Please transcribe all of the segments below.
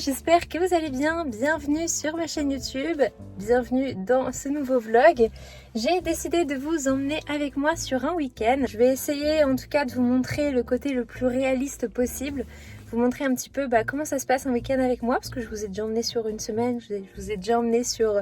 j'espère que vous allez bien. Bienvenue sur ma chaîne YouTube, bienvenue dans ce nouveau vlog. J'ai décidé de vous emmener avec moi sur un week-end. Je vais essayer en tout cas de vous montrer le côté le plus réaliste possible. Vous montrer un petit peu comment ça se passe un week-end avec moi, parce que je vous ai déjà emmené sur une semaine, je vous ai déjà emmené sur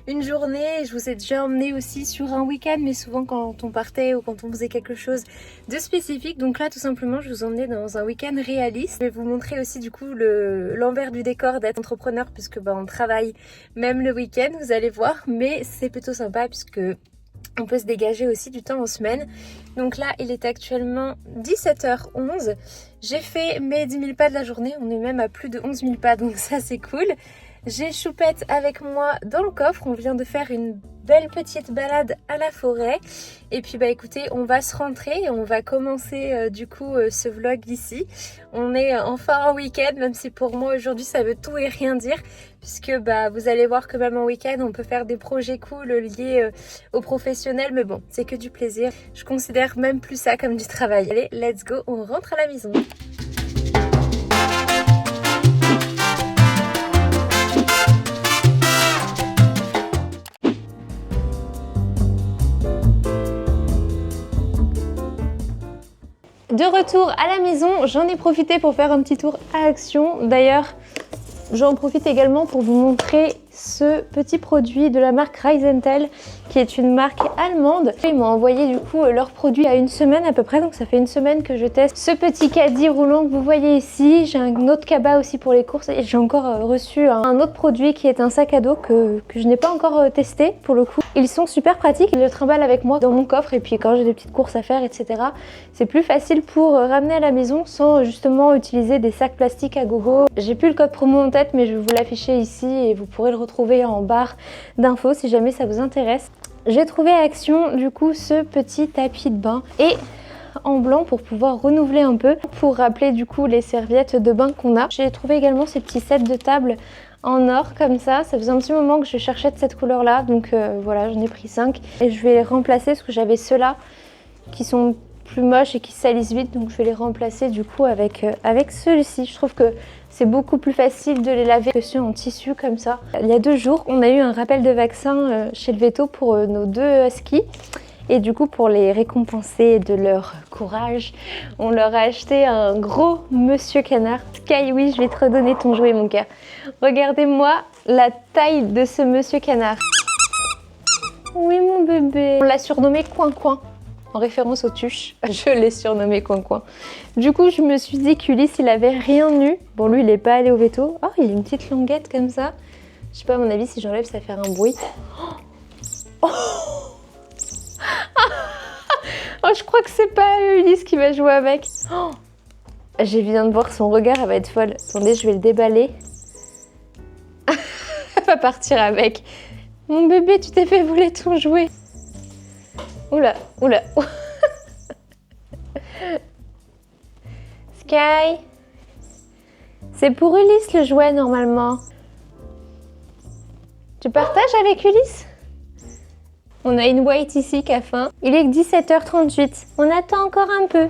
une journée, je vous ai déjà emmené aussi sur un week-end, mais souvent quand on partait ou quand on faisait quelque chose de spécifique. Donc là tout simplement je vous emmenais dans un week-end réaliste. Je vais vous montrer aussi du coup l'envers du décor d'être entrepreneur, puisque on travaille même le week-end, vous allez voir, mais c'est plutôt sympa puisque on peut se dégager aussi du temps en semaine. Donc là, il est actuellement 17h11. J'ai fait mes 10 000 pas de la journée. On est même à plus de 11 000 pas, donc ça c'est cool. J'ai Choupette avec moi dans le coffre. On vient de faire une belle petite balade à la forêt. Et puis écoutez, on va se rentrer et on va commencer du coup ce vlog ici. On est enfin en week-end, même si pour moi aujourd'hui ça veut tout et rien dire. Puisque vous allez voir que même en week-end on peut faire des projets cool liés au professionnel. Mais bon, c'est que du plaisir. Je considère même plus ça comme du travail. Allez, let's go, on rentre à la maison. De retour à la maison, j'en ai profité pour faire un petit tour à Action. D'ailleurs, j'en profite également pour vous montrer ce petit produit de la marque Reisenthal, qui est une marque allemande. Ils m'ont envoyé du coup leurs produits à une semaine à peu près, donc ça fait une semaine que je teste ce petit caddie roulant que vous voyez ici. J'ai un autre cabas aussi pour les courses et j'ai encore reçu un autre produit qui est un sac à dos que je n'ai pas encore testé pour le coup. Ils sont super pratiques, ils le trimballent avec moi dans mon coffre et puis quand j'ai des petites courses à faire, etc. c'est plus facile pour ramener à la maison sans justement utiliser des sacs plastiques à gogo. J'ai plus le code promo en tête, mais je vais vous l'afficher ici et vous pourrez le retrouver en barre d'infos si jamais ça vous intéresse. J'ai trouvé à Action du coup ce petit tapis de bain et en blanc pour pouvoir renouveler un peu, pour rappeler du coup les serviettes de bain qu'on a. J'ai trouvé également ces petits sets de table en or comme ça faisait un petit moment que je cherchais de cette couleur là, donc voilà, j'en ai pris 5 et je vais les remplacer parce que j'avais ceux-là qui sont plus moches et qui salissent vite, donc je vais les remplacer du coup avec celui-ci. Je trouve que c'est beaucoup plus facile de les laver que ceux en tissu comme ça. Il y a 2 jours, on a eu un rappel de vaccin chez le veto pour nos 2 huskies. Et du coup, pour les récompenser de leur courage, on leur a acheté un gros monsieur canard. Sky, oui, je vais te redonner ton jouet, mon cœur. Regardez-moi la taille de ce monsieur canard. Oui, mon bébé. On l'a surnommé Coin-Coin, en référence aux tuches. Je l'ai surnommé Coin-Coin. Du coup, je me suis dit qu'Ulysse, il avait rien eu. Bon, lui, il n'est pas allé au veto. Oh, il a une petite languette comme ça. Je sais pas, à mon avis, si j'enlève, ça va faire un bruit. Oh, oh, je crois que c'est pas Ulysse qui va jouer avec. Oh, je viens de voir son regard, elle va être folle. Attendez, je vais le déballer. Elle va partir avec. Mon bébé, tu t'es fait voler ton jouet. Oula, oula. Sky, c'est pour Ulysse le jouet normalement. Tu partages avec Ulysse? On a une white ici qui a faim. Il est que 17h38. On attend encore un peu.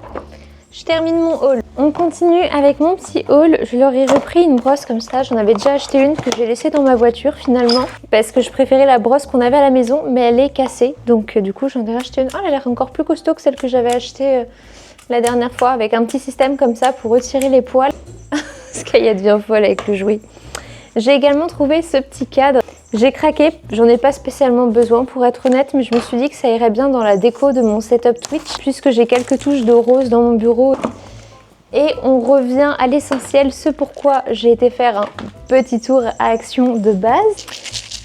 Je termine mon haul. On continue avec mon petit haul. Je leur ai repris une brosse comme ça. J'en avais déjà acheté une que j'ai laissée dans ma voiture finalement. Parce que je préférais la brosse qu'on avait à la maison. Mais elle est cassée. Donc du coup j'en ai racheté une. Oh, elle a l'air encore plus costaud que celle que j'avais achetée la dernière fois. Avec un petit système comme ça pour retirer les poils. Sky devient folle avec le jouet. J'ai également trouvé ce petit cadre. J'ai craqué, j'en ai pas spécialement besoin pour être honnête, mais je me suis dit que ça irait bien dans la déco de mon setup Twitch, puisque j'ai quelques touches de rose dans mon bureau. Et on revient à l'essentiel, ce pourquoi j'ai été faire un petit tour à Action de base.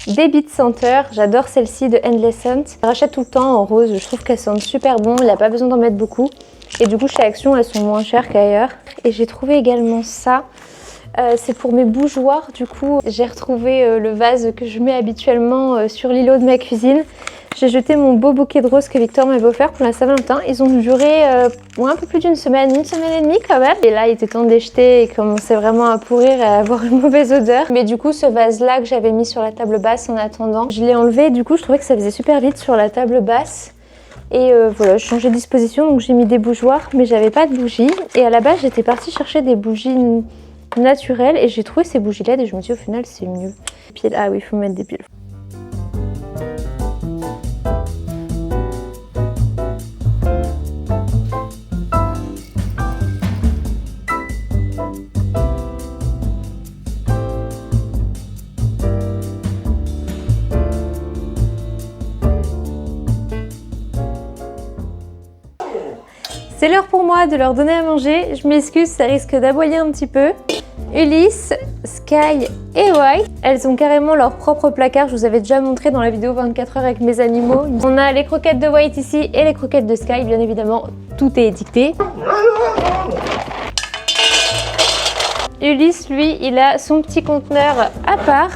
Des Beat Center, j'adore celle-ci de Endless Hunt. Je rachète tout le temps en rose, je trouve qu'elles sentent super bon, il n'y a pas besoin d'en mettre beaucoup. Et du coup chez Action, elles sont moins chères qu'ailleurs. Et j'ai trouvé également ça. C'est pour mes bougeoirs, du coup j'ai retrouvé le vase que je mets habituellement sur l'îlot de ma cuisine. J'ai jeté mon beau bouquet de roses que Victor m'avait offert pour la Saint-Valentin. Ils ont duré un peu plus d'une semaine, une semaine et demie quand même. Et là il était temps de les jeter et commençait vraiment à pourrir et à avoir une mauvaise odeur. Mais du coup ce vase là que j'avais mis sur la table basse en attendant, je l'ai enlevé. Du coup je trouvais que ça faisait super vite sur la table basse. Et voilà, je changeais de disposition, donc j'ai mis des bougeoirs, mais j'avais pas de bougies. Et à la base j'étais partie chercher des bougies naturel et j'ai trouvé ces bougies LED et je me suis dit au final c'est mieux. Piles, ah oui, il faut mettre des piles. C'est l'heure pour moi de leur donner à manger. Je m'excuse, ça risque d'aboyer un petit peu. Ulysse, Sky et White, elles ont carrément leur propre placard. Je vous avais déjà montré dans la vidéo 24 heures avec mes animaux. On a les croquettes de White ici et les croquettes de Sky. Bien évidemment, tout est étiqueté. Ulysse, lui, il a son petit conteneur à part.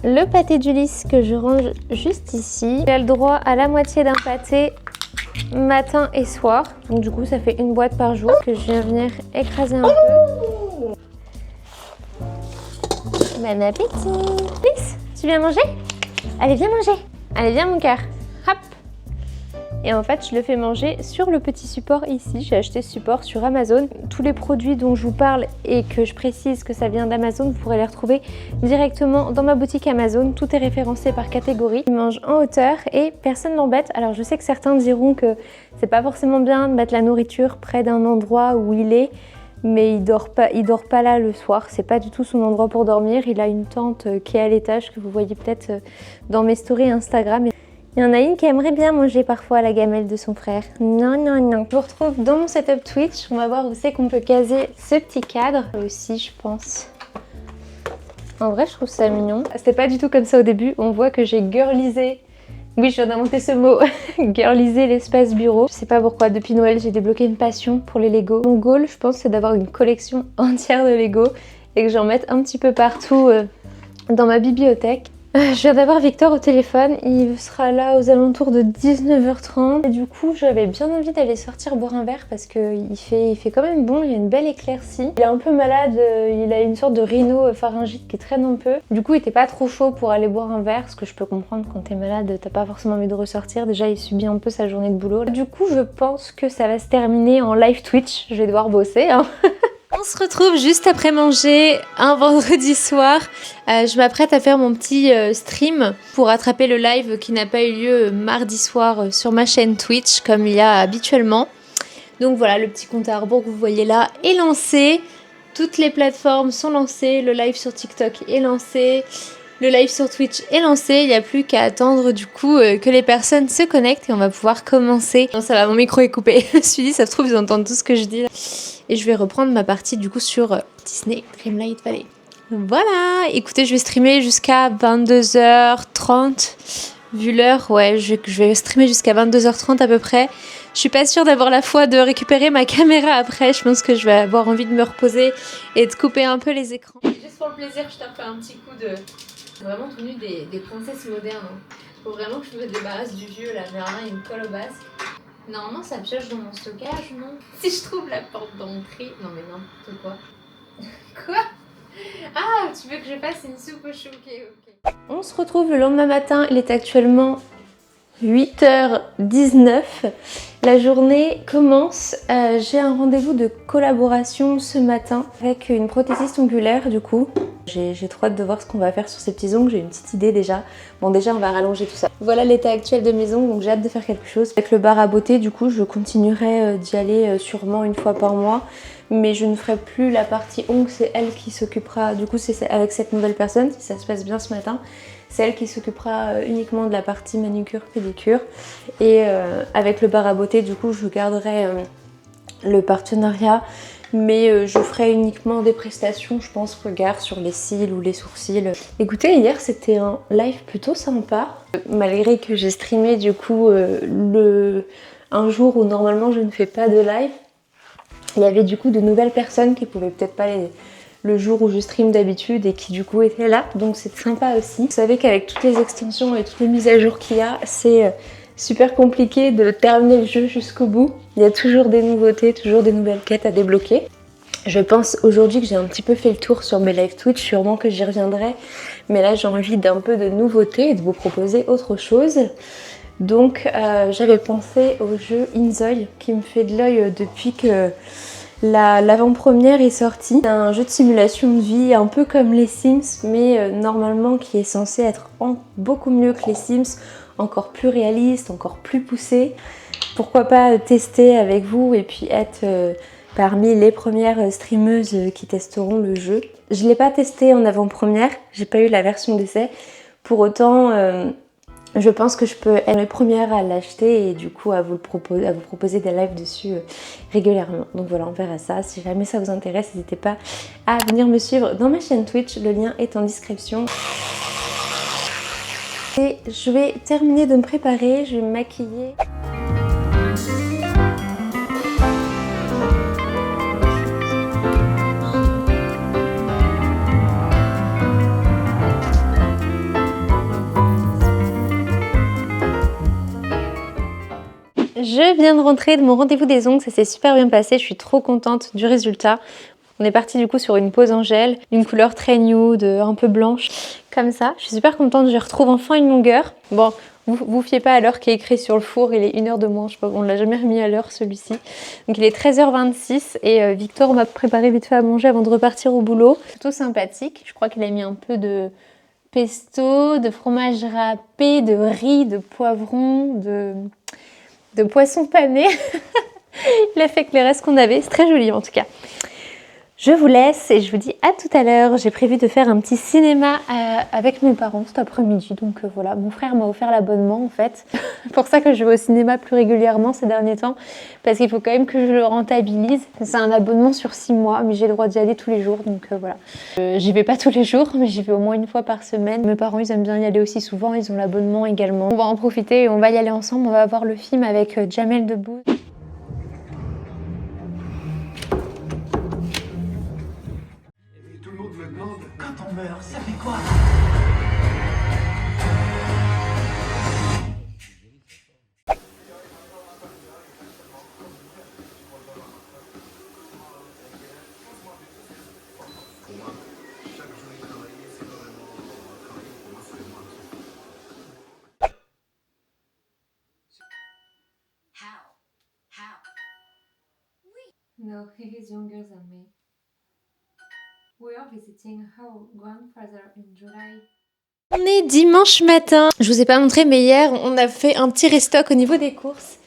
Le pâté d'Ulysse que je range juste ici. Il a le droit à la moitié d'un pâté matin et soir. Donc du coup, ça fait une boîte par jour que je viens venir écraser un peu. Bon appétit. Ulysse, tu viens manger? Allez, viens manger. Allez, viens mon cœur. Hop. Et en fait, je le fais manger sur le petit support ici. J'ai acheté ce support sur Amazon. Tous les produits dont je vous parle et que je précise que ça vient d'Amazon, vous pourrez les retrouver directement dans ma boutique Amazon. Tout est référencé par catégorie. Il mange en hauteur et personne l'embête. Alors je sais que certains diront que c'est pas forcément bien de mettre la nourriture près d'un endroit où il est, mais il dort pas là le soir. C'est pas du tout son endroit pour dormir. Il a une tente qui est à l'étage que vous voyez peut-être dans mes stories Instagram. Il y en a une qui aimerait bien manger parfois la gamelle de son frère. Non, non, non. Je vous retrouve dans mon setup Twitch. On va voir où c'est qu'on peut caser ce petit cadre. Aussi, je pense. En vrai, je trouve ça mignon. C'était pas du tout comme ça au début. On voit que j'ai girlisé. Oui, je viens d'inventer ce mot. Girliser l'espace bureau. Je sais pas pourquoi, depuis Noël, j'ai débloqué une passion pour les Lego. Mon goal, je pense, c'est d'avoir une collection entière de Lego et que j'en mette un petit peu partout dans ma bibliothèque. Je viens d'avoir Victor au téléphone, il sera là aux alentours de 19h30 et du coup j'avais bien envie d'aller sortir boire un verre parce qu'il fait quand même bon, il y a une belle éclaircie. Il est un peu malade, il a une sorte de rhinopharyngite qui traîne un peu. Du coup il était pas trop chaud pour aller boire un verre, ce que je peux comprendre quand t'es malade, t'as pas forcément envie de ressortir. Déjà il subit un peu sa journée de boulot. Du coup je pense que ça va se terminer en live Twitch, je vais devoir bosser hein. On se retrouve juste après manger un vendredi soir. Je m'apprête à faire mon petit stream pour attraper le live qui n'a pas eu lieu mardi soir sur ma chaîne Twitch comme il y a habituellement. Donc voilà, le petit compte à rebours que vous voyez là est lancé. Toutes les plateformes sont lancées. Le live sur TikTok est lancé. Le live sur Twitch est lancé. Il n'y a plus qu'à attendre du coup que les personnes se connectent et on va pouvoir commencer. Non, ça va, mon micro est coupé. Je me suis dit, ça se trouve, ils entendent tout ce que je dis là. Et je vais reprendre ma partie du coup sur Disney Dreamlight Valley. Voilà, écoutez, je vais streamer jusqu'à 22h30. Vu l'heure, ouais, je vais streamer jusqu'à 22h30 à peu près. Je suis pas sûre d'avoir la foi de récupérer ma caméra après. Je pense que je vais avoir envie de me reposer et de couper un peu les écrans. Juste pour le plaisir, je tape un petit coup de... Vraiment tenue des princesses modernes. Faut vraiment que je me débarrasse du vieux là. Merlin, il me colle au basque. Normalement, ça pioche dans mon stockage, non? Si je trouve la porte d'entrée... Non mais n'importe quoi. Quoi? Ah, tu veux que je fasse une soupe au chou? Ok. On se retrouve le lendemain matin. Il est actuellement 8h19. La journée commence. J'ai un rendez-vous de collaboration ce matin avec une prothésiste ongulaire du coup. J'ai trop hâte de voir ce qu'on va faire sur ces petits ongles, j'ai une petite idée déjà. Bon déjà on va rallonger tout ça. Voilà l'état actuel de mes ongles, donc j'ai hâte de faire quelque chose. Avec le bar à beauté du coup je continuerai d'y aller sûrement une fois par mois. Mais je ne ferai plus la partie ongles, c'est elle qui s'occupera, du coup c'est avec cette nouvelle personne, si ça se passe bien ce matin. C'est elle qui s'occupera uniquement de la partie manucure, pédicure. Et avec le bar à beauté du coup je garderai le partenariat. Mais je ferai uniquement des prestations, je pense, regard sur les cils ou les sourcils. Écoutez, hier c'était un live plutôt sympa. Malgré que j'ai streamé du coup un jour où normalement je ne fais pas de live. Il y avait du coup de nouvelles personnes qui pouvaient peut-être pas le jour où je stream d'habitude et qui du coup étaient là. Donc c'est sympa aussi. Vous savez qu'avec toutes les extensions et toutes les mises à jour qu'il y a, c'est super compliqué de terminer le jeu jusqu'au bout. Il y a toujours des nouveautés, toujours des nouvelles quêtes à débloquer. Je pense aujourd'hui que j'ai un petit peu fait le tour sur mes live Twitch, sûrement que j'y reviendrai. Mais là j'ai envie d'un peu de nouveautés et de vous proposer autre chose. Donc j'avais pensé au jeu Inzoi qui me fait de l'œil depuis que L'avant-première est sortie. C'est un jeu de simulation de vie un peu comme les Sims, mais normalement qui est censé être beaucoup mieux que les Sims, encore plus réaliste, encore plus poussé. Pourquoi pas tester avec vous et puis être parmi les premières streameuses qui testeront le jeu. Je ne l'ai pas testé en avant-première, j'ai pas eu la version d'essai. Pour autant, je pense que je peux être les premières à l'acheter et du coup à vous proposer des lives dessus régulièrement. Donc voilà, on verra ça. Si jamais ça vous intéresse, n'hésitez pas à venir me suivre dans ma chaîne Twitch. Le lien est en description. Et je vais terminer de me préparer, je vais me maquiller. Je viens de rentrer de mon rendez-vous des ongles, ça s'est super bien passé, je suis trop contente du résultat. On est parti du coup sur une pose en gel, une couleur très nude, un peu blanche, comme ça. Je suis super contente, je retrouve enfin une longueur. Bon, vous fiez pas à l'heure qui est écrit sur le four, il est 1h de moins, je sais pas, on l'a jamais remis à l'heure celui-ci. Donc il est 13h26 et Victor m'a préparé vite fait à manger avant de repartir au boulot. Plutôt sympathique, je crois qu'il a mis un peu de pesto, de fromage râpé, de riz, de poivron, de poisson pané. Il a fait que les restes qu'on avait, c'est très joli en tout cas. Je vous laisse et je vous dis à tout à l'heure. J'ai prévu de faire un petit cinéma avec mes parents cet après-midi. Donc voilà, mon frère m'a offert l'abonnement en fait. C'est pour ça que je vais au cinéma plus régulièrement ces derniers temps. Parce qu'il faut quand même que je le rentabilise. C'est un abonnement sur 6 mois, mais j'ai le droit d'y aller tous les jours. Donc voilà. J'y vais pas tous les jours, mais j'y vais au moins une fois par semaine. Mes parents, ils aiment bien y aller aussi souvent. Ils ont l'abonnement également. On va en profiter et on va y aller ensemble. On va voir le film avec Jamel Debbouze. Quand on meurt, ça fait quoi? No, he is younger than me. We are visiting her grandfather in July. On est dimanche matin. Je vous ai pas montré, mais hier, on a fait un petit restock au niveau des courses.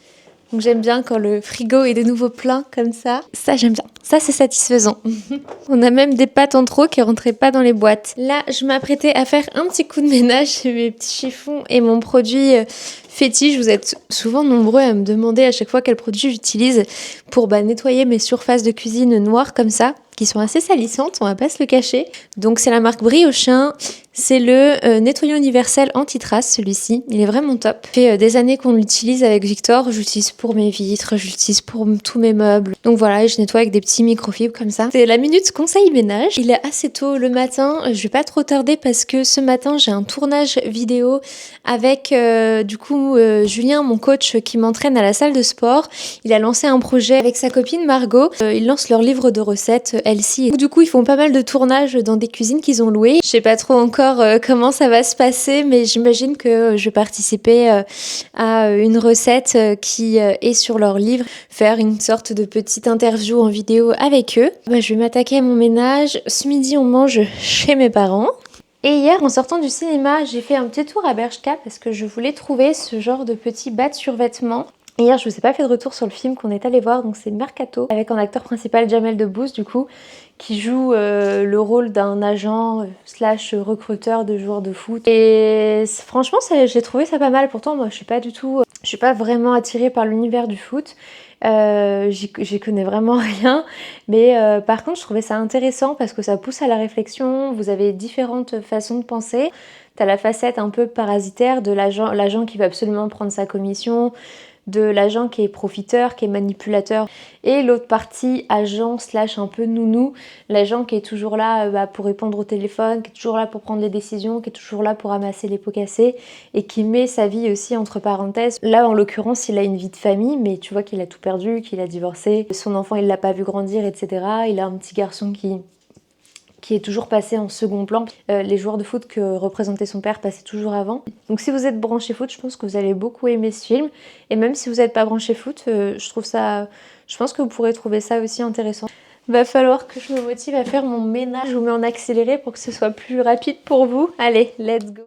Donc j'aime bien quand le frigo est de nouveau plein comme ça. Ça, j'aime bien. Ça, c'est satisfaisant. On a même des pâtes en trop qui rentraient pas dans les boîtes. Là, je m'apprêtais à faire un petit coup de ménage chez mes petits chiffons et mon produit fétiche. Vous êtes souvent nombreux à me demander à chaque fois quel produit j'utilise pour nettoyer mes surfaces de cuisine noires comme ça, qui sont assez salissantes, on va pas se le cacher. Donc c'est la marque Briochin, c'est le nettoyant universel anti-trace celui-ci, il est vraiment top. Ça fait des années qu'on l'utilise avec Victor, j'utilise pour mes vitres, j'utilise pour tous mes meubles. Donc voilà, et je nettoie avec des petits microfibres comme ça. C'est la minute conseil ménage, il est assez tôt le matin, je vais pas trop tarder parce que ce matin j'ai un tournage vidéo avec Julien, mon coach qui m'entraîne à la salle de sport. Il a lancé un projet avec sa copine Margot, ils lancent leur livre de recettes Elsie. Du coup, ils font pas mal de tournages dans des cuisines qu'ils ont louées. Je sais pas trop encore comment ça va se passer, mais j'imagine que je vais participer à une recette qui est sur leur livre, faire une sorte de petite interview en vidéo avec eux. Je vais m'attaquer à mon ménage. Ce midi, on mange chez mes parents. Et hier, en sortant du cinéma, j'ai fait un petit tour à Bershka parce que je voulais trouver ce genre de petits bas de survêtement. Hier, je vous ai pas fait de retour sur le film qu'on est allé voir, donc c'est Mercato, avec en acteur principal Jamel Debbouze, du coup, qui joue le rôle d'un agent slash recruteur de joueurs de foot. Et franchement, j'ai trouvé ça pas mal. Pourtant, moi, je suis pas vraiment attirée par l'univers du foot. J'y connais vraiment rien, mais par contre, je trouvais ça intéressant parce que ça pousse à la réflexion. Vous avez différentes façons de penser. T'as la facette un peu parasitaire de l'agent qui veut absolument prendre sa commission, de l'agent qui est profiteur, qui est manipulateur, et l'autre partie, agent slash un peu nounou, l'agent qui est toujours là pour répondre au téléphone, qui est toujours là pour prendre les décisions, qui est toujours là pour ramasser les pots cassés, et qui met sa vie aussi entre parenthèses. Là, en l'occurrence, il a une vie de famille, mais tu vois qu'il a tout perdu, qu'il a divorcé, son enfant, il l'a pas vu grandir, etc. Il a un petit garçon qui qui est toujours passé en second plan. Les joueurs de foot que représentait son père passaient toujours avant. Donc si vous êtes branché foot, je pense que vous allez beaucoup aimer ce film. Et même si vous n'êtes pas branché foot, je pense que vous pourrez trouver ça aussi intéressant. Va falloir que je me motive à faire mon ménage. Je vous mets en accéléré pour que ce soit plus rapide pour vous. Allez, let's go!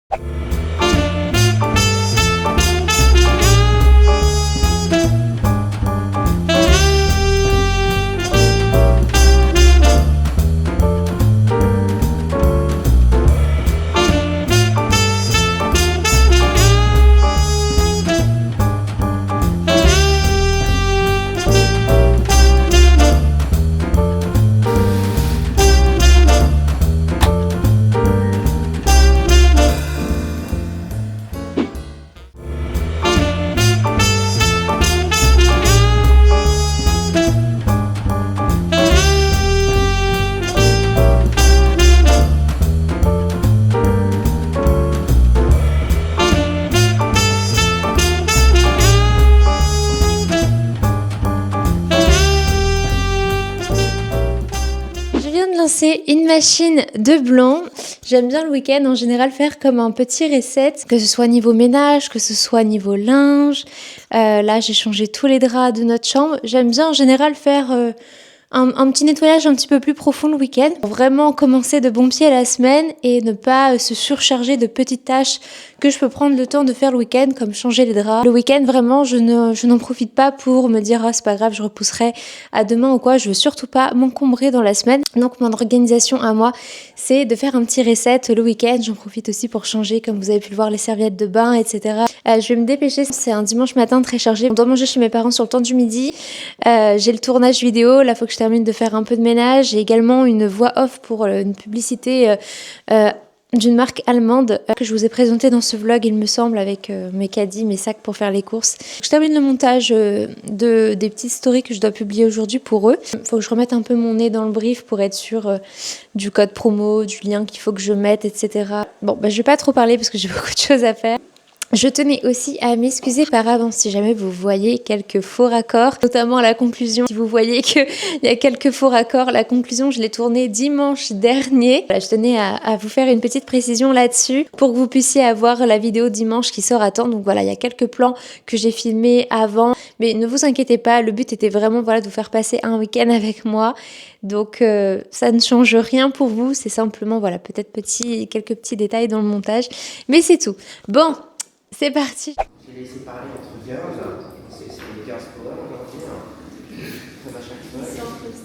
Une machine de blanc. J'aime bien le week-end en général faire comme un petit reset, que ce soit niveau ménage, que ce soit niveau linge. Là j'ai changé tous les draps de notre chambre. J'aime bien en général faire un petit nettoyage un petit peu plus profond le week-end. Vraiment commencer de bon pied la semaine et ne pas se surcharger de petites tâches que je peux prendre le temps de faire le week-end, comme changer les draps. Le week-end, vraiment, je n'en profite pas pour me dire « Ah, c'est pas grave, je repousserai à demain ou quoi ». Je veux surtout pas m'encombrer dans la semaine. Donc, mon organisation à moi, c'est de faire un petit reset le week-end. J'en profite aussi pour changer, comme vous avez pu le voir, les serviettes de bain, etc. Je vais me dépêcher. C'est un dimanche matin très chargé. On doit manger chez mes parents sur le temps du midi. J'ai le tournage vidéo. Là, faut que je termine de faire un peu de ménage. J'ai également une voix off pour une publicité d'une marque allemande que je vous ai présentée dans ce vlog, il me semble, avec mes caddies, mes sacs pour faire les courses. Je termine le montage des petites stories que je dois publier aujourd'hui pour eux. Il faut que je remette un peu mon nez dans le brief pour être sûre du code promo, du lien qu'il faut que je mette, etc. Bon, je vais pas trop parler parce que j'ai beaucoup de choses à faire. Je tenais aussi à m'excuser par avance si jamais vous voyez quelques faux raccords, notamment à la conclusion. Si vous voyez qu'il y a quelques faux raccords, la conclusion, je l'ai tournée dimanche dernier. Voilà, je tenais à vous faire une petite précision là-dessus pour que vous puissiez avoir la vidéo dimanche qui sort à temps. Donc voilà, il y a quelques plans que j'ai filmés avant, mais ne vous inquiétez pas, le but était vraiment de vous faire passer un week-end avec moi. Donc ça ne change rien pour vous, c'est simplement peut-être quelques petits détails dans le montage, mais c'est tout. Bon. C'est parti. J'ai laissé parler entre girls, c'est les girls power aujourd'hui, comme à chaque fois.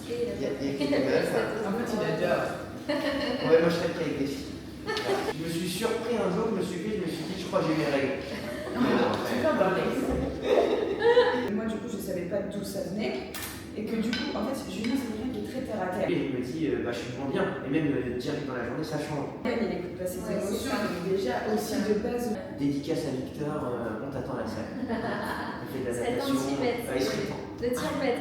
Il y a que des meufs. En fait, il a déjà. Ouais, moi je traite qu'avec des filles. Je me suis surpris un jour, je me suis dit, je crois que j'ai mes règles. Moi, du coup, je savais pas d'où ça venait. Et que du coup, en fait, Julien, c'est quelqu'un qui est très terre à terre. Et je me dis, je suis vraiment bien. Et même direct dans la journée, ça change. Il n'écoute pas ses émotions, mais déjà aussi de base. Dédicace à Victor, on t'attend à la salle. On fait de la natation. Il serait temps. De tirer.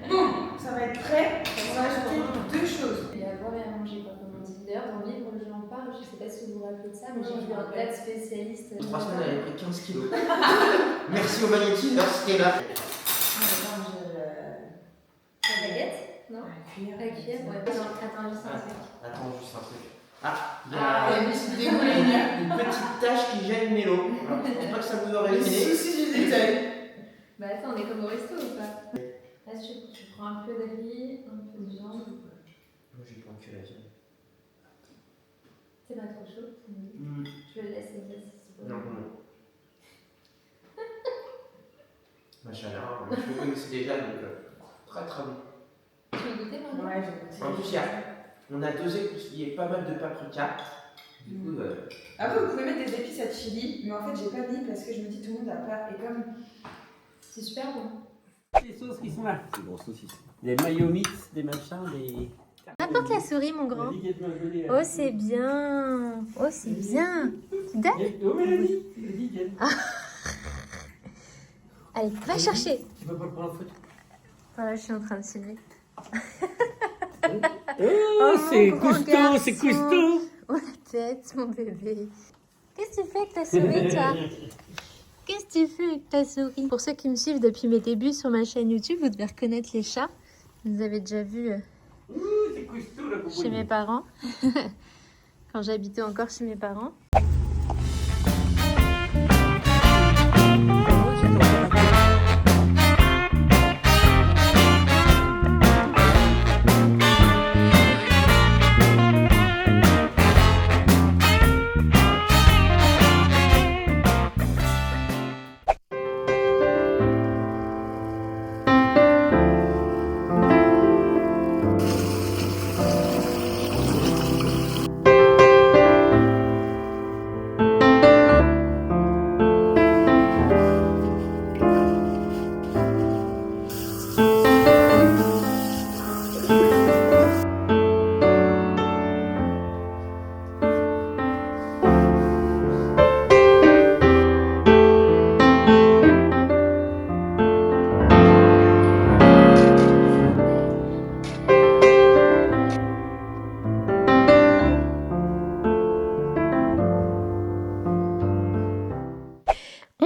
Bon, ça va être prêt. On va ajouter deux choses. Il y a à boire et à manger, comme on dit. D'ailleurs, dans le livre, j'en parle, je sais pas si vous vous rappelez de ça, mais j'ai vu un date spécialiste. En 3 semaines, elle avait pris 15 kilos. Merci au magnétiseur, c'était là. La baguette? Non? La cuillère, ouais. Attends, juste un truc. Attends, juste un truc. Ah, il y Ah, a une une petite tache qui gêne Mélo. Alors, je pense pas que ça vous aurait Le gêné. souci du détail. Bah attends, on est comme au resto ou pas? Là, tu prends un peu de riz, un peu de viande. Moi, j'ai pas que la viande. C'est pas trop chaud? Tu le laisses comme ça. Non, non. Machallah, je vous connaissais déjà, donc très très bon. Tu veux goûter maintenant? Ouais, j'ai goûté. En plus, on a dosé parce qu'il y a pas mal de paprika. Du coup, après, vous pouvez mettre des épices à chili, mais en fait, j'ai pas mis parce que je me dis tout le monde a pas. Et comme. C'est super bon. Les sauces qui sont là, c'est grosses saucisses. Des mayo mix, des machins, des. Apporte la souris, mon grand. Oh, c'est bien. Oh, c'est bien. Tu donnes? Oh, Mélanie. Allez, va chercher. Tu peux pas le prendre en photo? Voilà, je suis en train de filmer. Oh, c'est mon grand costaud, garçon. c'est costaud. Oh, la tête, mon bébé. Qu'est-ce que tu fais avec ta souris, toi? Qu'est-ce que tu fais avec ta souris? Pour ceux qui me suivent depuis mes débuts sur ma chaîne YouTube, vous devez reconnaître les chats. Vous avez déjà vu C'est costaud la chez mes parents. Quand j'habitais encore chez mes parents.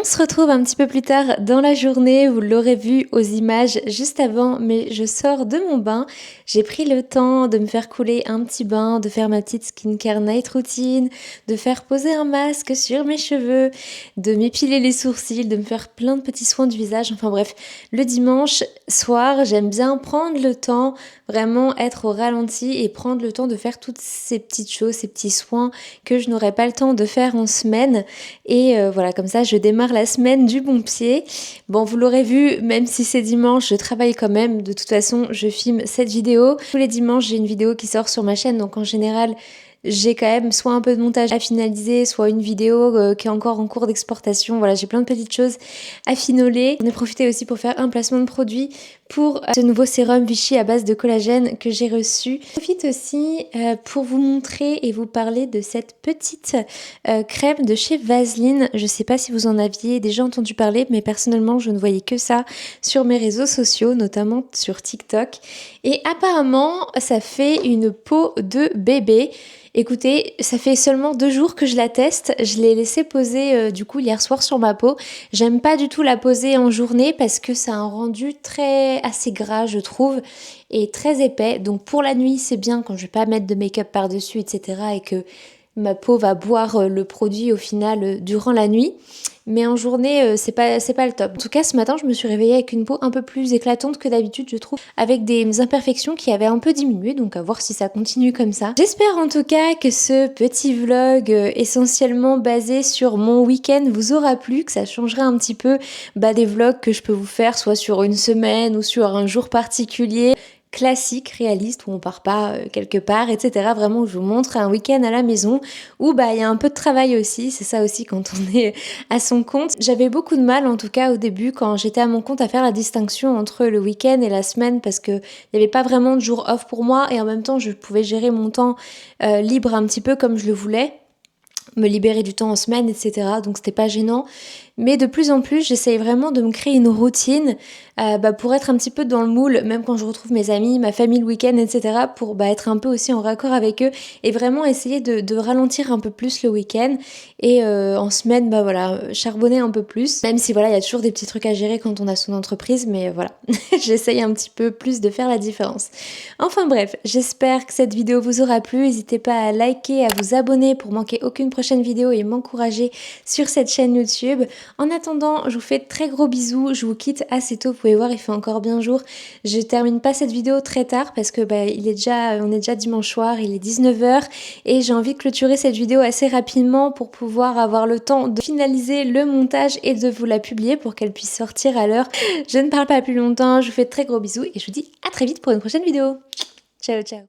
On se retrouve un petit peu plus tard dans la journée, vous l'aurez vu aux images juste avant, mais je sors de mon bain. J'ai pris le temps de me faire couler un petit bain, de faire ma petite skincare night routine, de faire poser un masque sur mes cheveux, de m'épiler les sourcils, de me faire plein de petits soins du visage. Enfin bref, le dimanche soir, j'aime bien prendre le temps, vraiment être au ralenti et prendre le temps de faire toutes ces petites choses, ces petits soins que je n'aurais pas le temps de faire en semaine. Et voilà, comme ça, je démarre la semaine du bon pied. Bon, vous l'aurez vu, même si c'est dimanche, je travaille quand même. De toute façon, je filme cette vidéo. Tous les dimanches, j'ai une vidéo qui sort sur ma chaîne. Donc en général, j'ai quand même soit un peu de montage à finaliser, soit une vidéo qui est encore en cours d'exportation. Voilà, j'ai plein de petites choses à finoler. J'en ai profité aussi pour faire un placement de produit pour ce nouveau sérum Vichy à base de collagène que j'ai reçu. Je profite aussi pour vous montrer et vous parler de cette petite crème de chez Vaseline. Je sais pas si vous en aviez déjà entendu parler, mais personnellement, je ne voyais que ça sur mes réseaux sociaux, notamment sur TikTok. Et apparemment, ça fait une peau de bébé. Écoutez, ça fait seulement 2 jours que je la teste. Je l'ai laissée poser du coup hier soir sur ma peau. J'aime pas du tout la poser en journée parce que ça a un rendu assez gras, je trouve, et très épais. Donc pour la nuit, c'est bien quand je vais pas mettre de make-up par-dessus, etc. et que ma peau va boire le produit au final durant la nuit. Mais en journée, c'est pas le top. En tout cas, ce matin, je me suis réveillée avec une peau un peu plus éclatante que d'habitude, je trouve, avec des imperfections qui avaient un peu diminué, donc à voir si ça continue comme ça. J'espère en tout cas que ce petit vlog essentiellement basé sur mon week-end vous aura plu, que ça changerait un petit peu des vlogs que je peux vous faire, soit sur une semaine ou sur un jour particulier. Classique, réaliste, où on part pas quelque part, etc. Vraiment, je vous montre un week-end à la maison où il y a un peu de travail aussi. C'est ça aussi quand on est à son compte. J'avais beaucoup de mal, en tout cas au début, quand j'étais à mon compte, à faire la distinction entre le week-end et la semaine parce que il n'y avait pas vraiment de jour off pour moi et en même temps, je pouvais gérer mon temps libre un petit peu comme je le voulais, me libérer du temps en semaine, etc. Donc c'était pas gênant. Mais de plus en plus, j'essaye vraiment de me créer une routine pour être un petit peu dans le moule, même quand je retrouve mes amis, ma famille le week-end, etc. pour être un peu aussi en raccord avec eux et vraiment essayer de ralentir un peu plus le week-end et en semaine, charbonner un peu plus. Même si il y a toujours des petits trucs à gérer quand on a son entreprise, mais voilà, j'essaye un petit peu plus de faire la différence. Enfin bref, j'espère que cette vidéo vous aura plu. N'hésitez pas à liker, à vous abonner pour manquer aucune prochaine vidéo et m'encourager sur cette chaîne YouTube. En attendant, je vous fais de très gros bisous, je vous quitte assez tôt, vous pouvez voir il fait encore bien jour. Je termine pas cette vidéo très tard parce que on est déjà dimanche soir, il est 19h et j'ai envie de clôturer cette vidéo assez rapidement pour pouvoir avoir le temps de finaliser le montage et de vous la publier pour qu'elle puisse sortir à l'heure. Je ne parle pas plus longtemps, je vous fais de très gros bisous et je vous dis à très vite pour une prochaine vidéo. Ciao ciao.